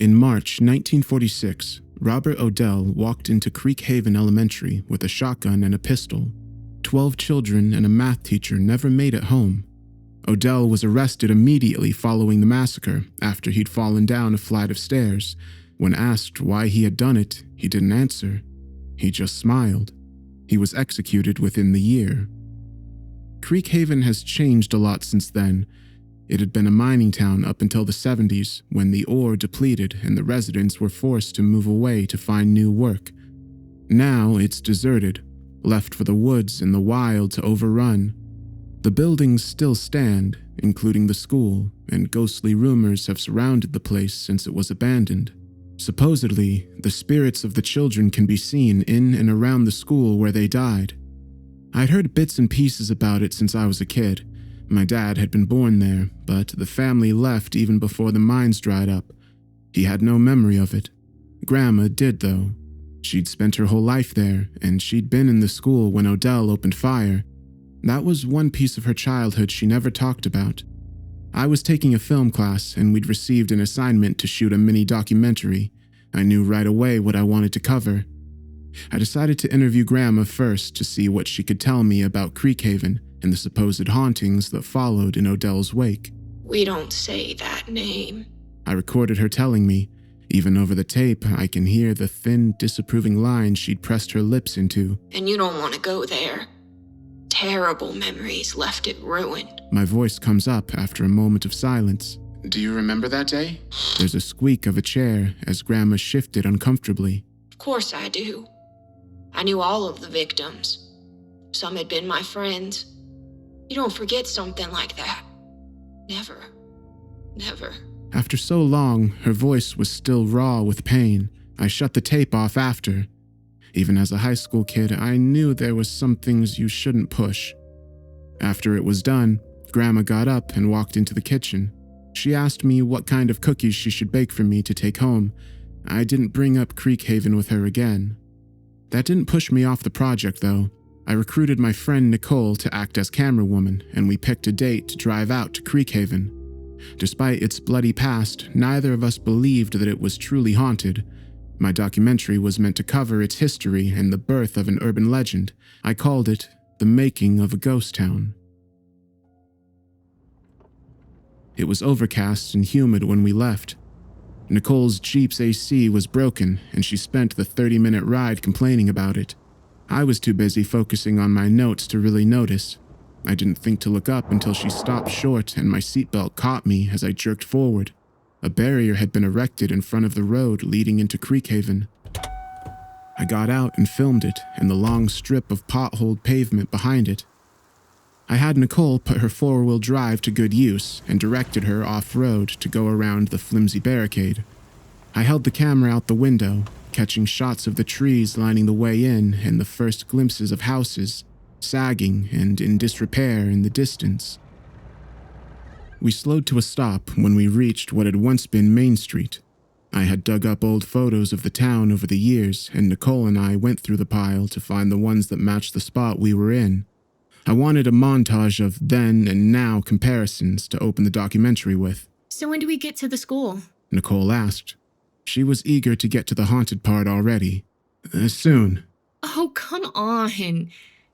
In March 1946, Robert Odell walked into Creek Haven Elementary with a shotgun and a pistol. 12 children and a math teacher never made it home. Odell was arrested immediately following the massacre after he'd fallen down a flight of stairs. When asked why he had done it, he didn't answer. He just smiled. He was executed within the year. Creek Haven has changed a lot since then. It had been a mining town up until the 70s, when the ore depleted and the residents were forced to move away to find new work. Now it's deserted, left for the woods and the wild to overrun. The buildings still stand, including the school, and ghostly rumors have surrounded the place since it was abandoned. Supposedly, the spirits of the children can be seen in and around the school where they died. I'd heard bits and pieces about it since I was a kid. My dad had been born there, but the family left even before the mines dried up. He had no memory of it. Grandma did, though. She'd spent her whole life there, and she'd been in the school when Odell opened fire. That was one piece of her childhood she never talked about. I was taking a film class, and we'd received an assignment to shoot a mini documentary. I knew right away what I wanted to cover. I decided to interview Grandma first to see what she could tell me about Creek Haven and the supposed hauntings that followed in Odell's wake. "We don't say that name," I recorded her telling me. Even over the tape, I can hear the thin, disapproving lines she'd pressed her lips into. "And you don't want to go there. Terrible memories left it ruined." My voice comes up after a moment of silence. "Do you remember that day?" There's a squeak of a chair as Grandma shifted uncomfortably. "Of course I do. I knew all of the victims. Some had been my friends. You don't forget something like that. Never. Never." After so long, her voice was still raw with pain. I shut the tape off after. Even as a high school kid, I knew there was some things you shouldn't push. After it was done, Grandma got up and walked into the kitchen. She asked me what kind of cookies she should bake for me to take home. I didn't bring up Creek Haven with her again. That didn't push me off the project, though. I recruited my friend Nicole to act as camerawoman, and we picked a date to drive out to Creek Haven. Despite its bloody past, neither of us believed that it was truly haunted. My documentary was meant to cover its history and the birth of an urban legend. I called it The Making of a Ghost Town. It was overcast and humid when we left. Nicole's Jeep's AC was broken, and she spent the 30-minute ride complaining about it. I was too busy focusing on my notes to really notice. I didn't think to look up until she stopped short and my seatbelt caught me as I jerked forward. A barrier had been erected in front of the road leading into Creek Haven. I got out and filmed it and the long strip of potholed pavement behind it. I had Nicole put her four-wheel drive to good use and directed her off-road to go around the flimsy barricade. I held the camera out the window, catching shots of the trees lining the way in and the first glimpses of houses, sagging and in disrepair in the distance. We slowed to a stop when we reached what had once been Main Street. I had dug up old photos of the town over the years, and Nicole and I went through the pile to find the ones that matched the spot we were in. I wanted a montage of then and now comparisons to open the documentary with. "So when do we get to the school?" Nicole asked. She was eager to get to the haunted part already. Soon. Oh, come on.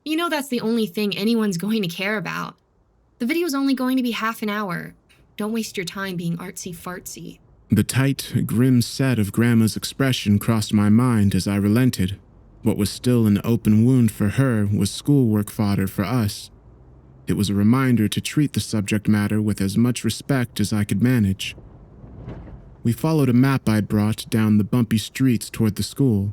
You know that's the only thing anyone's going to care about. The video's only going to be half an hour. Don't waste your time being artsy-fartsy. The tight, grim set of Grandma's expression crossed my mind as I relented. What was still an open wound for her was schoolwork fodder for us. It was a reminder to treat the subject matter with as much respect as I could manage. We followed a map I'd brought down the bumpy streets toward the school.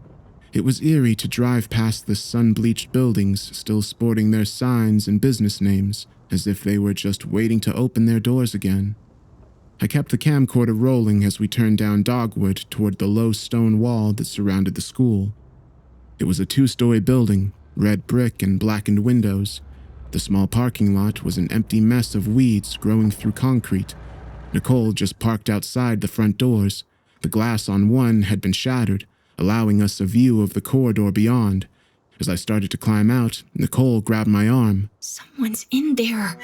It was eerie to drive past the sun-bleached buildings still sporting their signs and business names, as if they were just waiting to open their doors again. I kept the camcorder rolling as we turned down Dogwood toward the low stone wall that surrounded the school. It was a 2-story building, red brick and blackened windows. The small parking lot was an empty mess of weeds growing through concrete. Nicole just parked outside the front doors. The glass on one had been shattered, allowing us a view of the corridor beyond. As I started to climb out, Nicole grabbed my arm. "Someone's in there."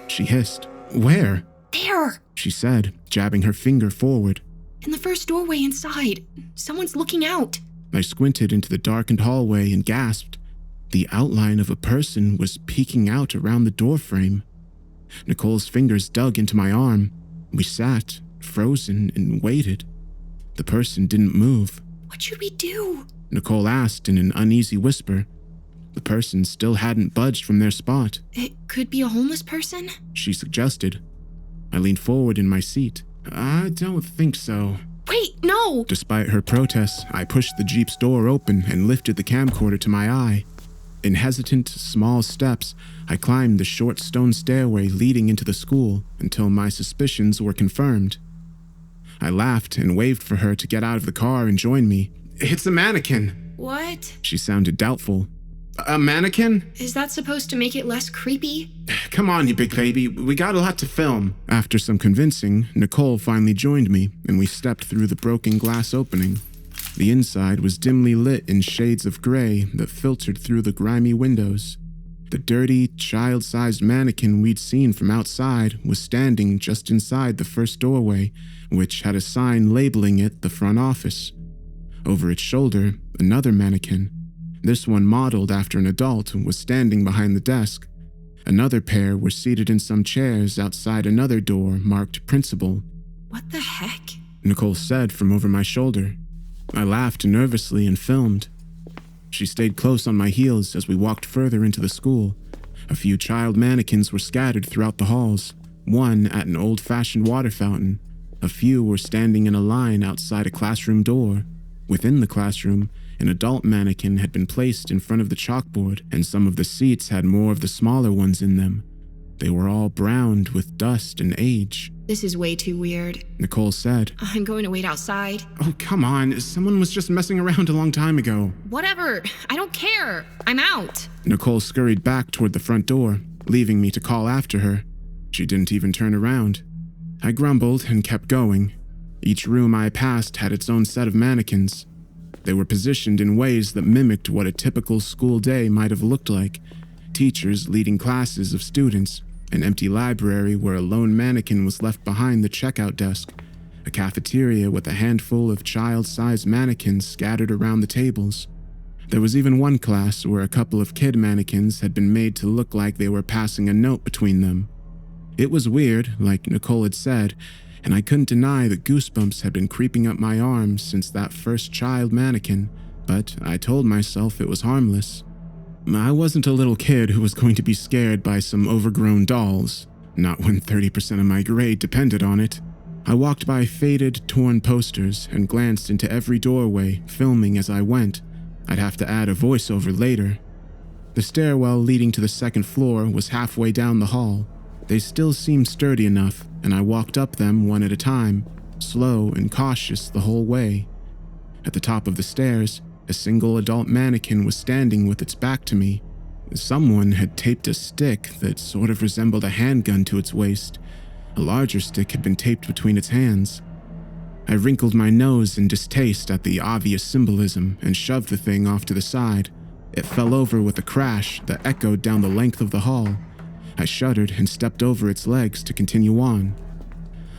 She hissed. "Where?" "There!" she said, jabbing her finger forward. In the first doorway inside. Someone's looking out. I squinted into the darkened hallway and gasped. The outline of a person was peeking out around the doorframe. Nicole's fingers dug into my arm. We sat, frozen, and waited. The person didn't move. What should we do? Nicole asked in an uneasy whisper. The person still hadn't budged from their spot. It could be a homeless person? She suggested. I leaned forward in my seat. I don't think so. Wait, no! Despite her protests, I pushed the Jeep's door open and lifted the camcorder to my eye. In hesitant, small steps, I climbed the short stone stairway leading into the school until my suspicions were confirmed. I laughed and waved for her to get out of the car and join me. It's a mannequin. What? She sounded doubtful. A mannequin? Is that supposed to make it less creepy? Come on, you big baby. We got a lot to film. After some convincing, Nicole finally joined me, and we stepped through the broken glass opening. The inside was dimly lit in shades of gray that filtered through the grimy windows. The dirty, child-sized mannequin we'd seen from outside was standing just inside the first doorway, which had a sign labeling it the front office. Over its shoulder, another mannequin. This one modeled after an adult was standing behind the desk. Another pair were seated in some chairs outside another door marked Principal. What the heck? Nicole said from over my shoulder. I laughed nervously and filmed. She stayed close on my heels as we walked further into the school. A few child mannequins were scattered throughout the halls, one at an old-fashioned water fountain. A few were standing in a line outside a classroom door. Within the classroom, an adult mannequin had been placed in front of the chalkboard, and some of the seats had more of the smaller ones in them. They were all browned with dust and age. This is way too weird. Nicole said. I'm going to wait outside. Oh, come on. Someone was just messing around a long time ago. Whatever. I don't care. I'm out. Nicole scurried back toward the front door, leaving me to call after her. She didn't even turn around. I grumbled and kept going. Each room I passed had its own set of mannequins. They were positioned in ways that mimicked what a typical school day might have looked like. Teachers leading classes of students, an empty library where a lone mannequin was left behind the checkout desk, a cafeteria with a handful of child-sized mannequins scattered around the tables. There was even one class where a couple of kid mannequins had been made to look like they were passing a note between them. It was weird, like Nicole had said, and I couldn't deny that goosebumps had been creeping up my arms since that first child mannequin, but I told myself it was harmless. I wasn't a little kid who was going to be scared by some overgrown dolls, not when 30% of my grade depended on it. I walked by faded, torn posters and glanced into every doorway, filming as I went. I'd have to add a voiceover later. The stairwell leading to the second floor was halfway down the hall. They still seemed sturdy enough, and I walked up them one at a time, slow and cautious the whole way. At the top of the stairs, a single adult mannequin was standing with its back to me. Someone had taped a stick that sort of resembled a handgun to its waist. A larger stick had been taped between its hands. I wrinkled my nose in distaste at the obvious symbolism and shoved the thing off to the side. It fell over with a crash that echoed down the length of the hall. I shuddered and stepped over its legs to continue on.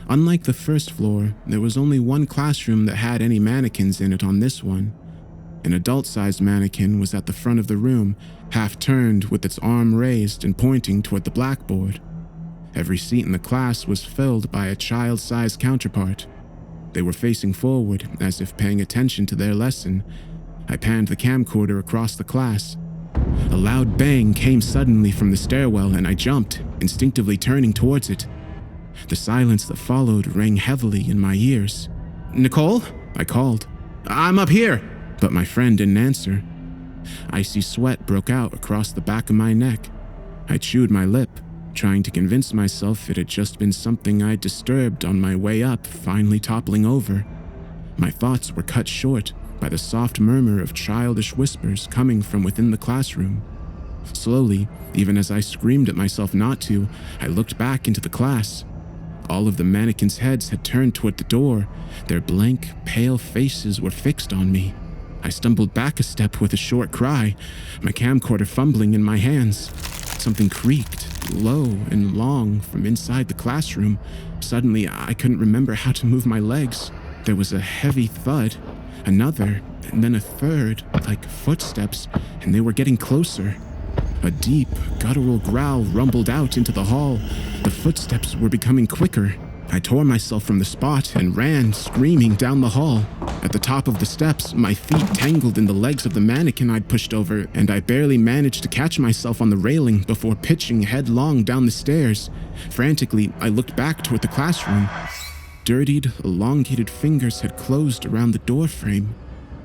Unlike the first floor, there was only one classroom that had any mannequins in it on this one. An adult-sized mannequin was at the front of the room, half turned with its arm raised and pointing toward the blackboard. Every seat in the class was filled by a child-sized counterpart. They were facing forward, as if paying attention to their lesson. I panned the camcorder across the class. A loud bang came suddenly from the stairwell, and I jumped, instinctively turning towards it. The silence that followed rang heavily in my ears. "Nicole?" I called. "I'm up here!" But my friend didn't answer. Icy sweat broke out across the back of my neck. I chewed my lip, trying to convince myself it had just been something I'd disturbed on my way up finally toppling over. My thoughts were cut short by the soft murmur of childish whispers coming from within the classroom. Slowly, even as I screamed at myself not to, I looked back into the class. All of the mannequins' heads had turned toward the door. Their blank, pale faces were fixed on me. I stumbled back a step with a short cry, my camcorder fumbling in my hands. Something creaked, low and long, from inside the classroom. Suddenly, I couldn't remember how to move my legs. There was a heavy thud, another, and then a third, like footsteps, and they were getting closer. A deep, guttural growl rumbled out into the hall. The footsteps were becoming quicker. I tore myself from the spot and ran, screaming, down the hall. At the top of the steps, my feet tangled in the legs of the mannequin I'd pushed over, and I barely managed to catch myself on the railing before pitching headlong down the stairs. Frantically, I looked back toward the classroom. Dirtied, elongated fingers had closed around the doorframe.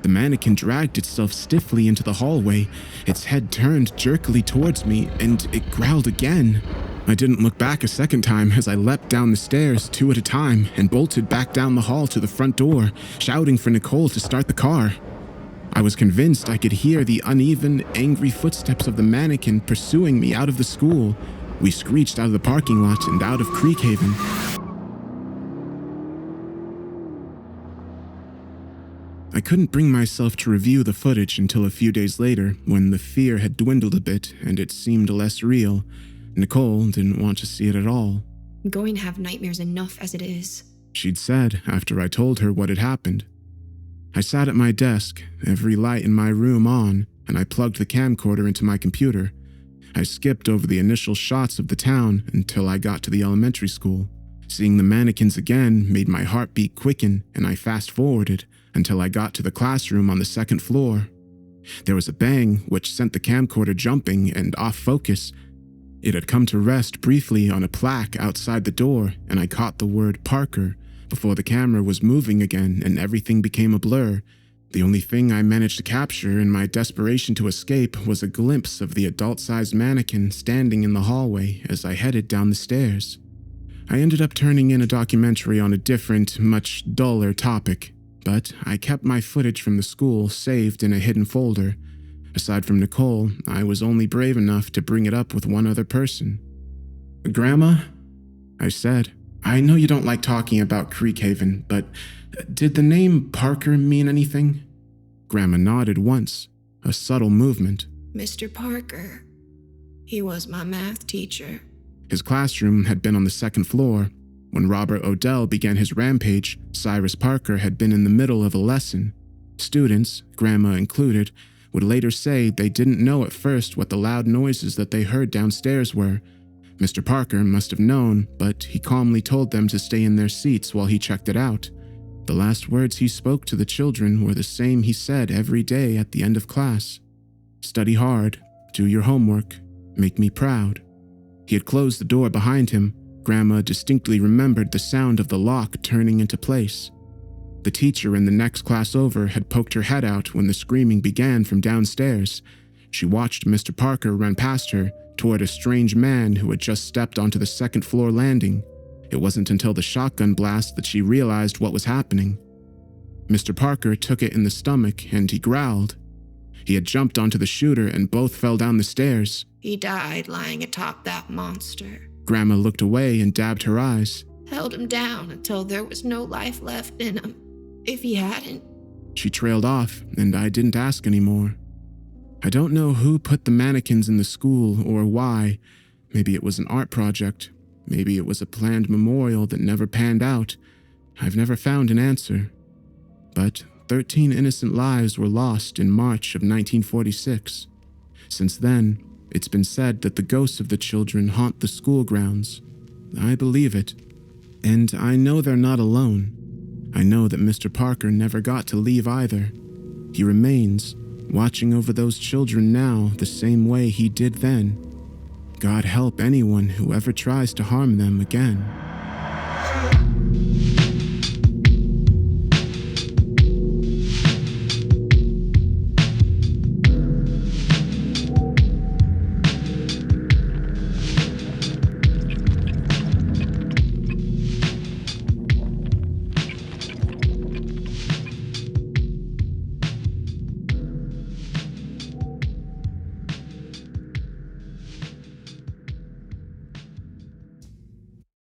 The mannequin dragged itself stiffly into the hallway. Its head turned jerkily towards me, and it growled again. I didn't look back a second time as I leapt down the stairs, 2 at a time, and bolted back down the hall to the front door, shouting for Nicole to start the car. I was convinced I could hear the uneven, angry footsteps of the mannequin pursuing me out of the school. We screeched out of the parking lot and out of Creekhaven. I couldn't bring myself to review the footage until a few days later, when the fear had dwindled a bit and it seemed less real. Nicole didn't want to see it at all. I'm going to have nightmares enough as it is, She'd said after I told her what had happened. I sat at my desk, every light in my room on, and I plugged the camcorder into my computer. I skipped over the initial shots of the town until I got to the elementary school. Seeing the mannequins again made my heartbeat quicken, and I fast-forwarded until I got to the classroom on the second floor. There was a bang which sent the camcorder jumping and off focus. It had come to rest briefly on a plaque outside the door, and I caught the word Parker before the camera was moving again and everything became a blur. The only thing I managed to capture in my desperation to escape was a glimpse of the adult-sized mannequin standing in the hallway as I headed down the stairs. I ended up turning in a documentary on a different, much duller topic, but I kept my footage from the school saved in a hidden folder. Aside from Nicole, I was only brave enough to bring it up with one other person. "Grandma?" I said. "I know you don't like talking about Creekhaven, but did the name Parker mean anything?" Grandma nodded once, a subtle movement. Mr. Parker. He was my math teacher. His classroom had been on the second floor. When Robert Odell began his rampage, Cyrus Parker had been in the middle of a lesson. Students, Grandma included, would later say they didn't know at first what the loud noises that they heard downstairs were. Mr. Parker must have known, but he calmly told them to stay in their seats while he checked it out. The last words he spoke to the children were the same he said every day at the end of class. "Study hard, do your homework, make me proud." He had closed the door behind him. Grandma distinctly remembered the sound of the lock turning into place. The teacher in the next class over had poked her head out when the screaming began from downstairs. She watched Mr. Parker run past her toward a strange man who had just stepped onto the second-floor landing. It wasn't until the shotgun blast that she realized what was happening. Mr. Parker took it in the stomach and he growled. He had jumped onto the shooter and both fell down the stairs. He died lying atop that monster. Grandma looked away and dabbed her eyes. Held him down until there was no life left in him. If he hadn't. She trailed off, and I didn't ask anymore. I don't know who put the mannequins in the school or why. Maybe it was an art project. Maybe it was a planned memorial that never panned out. I've never found an answer. But 13 innocent lives were lost in March of 1946. Since then, it's been said that the ghosts of the children haunt the school grounds. I believe it. And I know they're not alone. I know that Mr. Parker never got to leave either. He remains, watching over those children now the same way he did then. God help anyone who ever tries to harm them again.